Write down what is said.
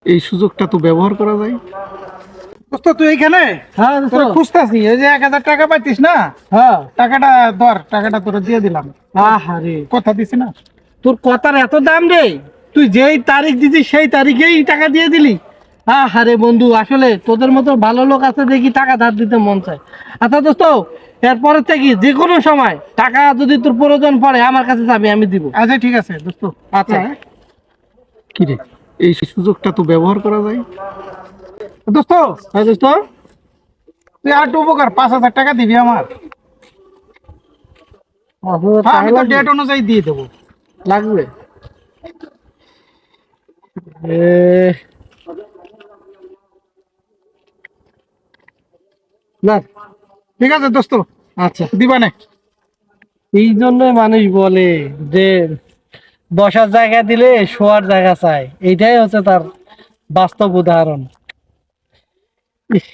এই সুযোগটা তো ব্যবহার করা যায়। দোস্ত তুই এখানে? হ্যাঁ দোস্ত। তোরা খুঁজতাছি, এই যে 1000 টাকা পাইতিস না, হ্যাঁ। টাকাটা ধর, টাকাটা তোরা দিয়ে দিলাম। আহারে, কথা দিছি না? তোর কথার এত দাম রে? তুই যেই তারিখ দিছিস সেই তারিখেই টাকা দিয়ে দিলি। আহারে বন্ধু, আসলে তোদের মতো ভালো লোক আছে দেখি টাকা ধার দিতে মন চায়। আচ্ছা দোস্ত, এরপরে থেকে যে কোনো সময় টাকা যদি তোর প্রয়োজন পড়ে আমার কাছে যাবি, আমি দিব। আচ্ছা ঠিক আছে দোস্ত। আচ্ছা। হ্যাঁ। কি রে, এই সুযোগটা তো ব্যবহার করা যায়। দোস্ত হ্যাঁ দোস্ত। তুই আর একটু উপকার, 5000 টাকা দিবি আমার। হ্যাঁ, আমি তো ডেট অনুযায়ী দিয়ে দেবো। লাগবে। এ, না। ঠিক আছে দোস্ত, আচ্ছা। দিবা না? এই জন্যই মানুষ বলে যে বসার জায়গা দিলে শোয়ার জায়গা চাই, এইটাই হচ্ছে তার বাস্তব উদাহরণ। ইস,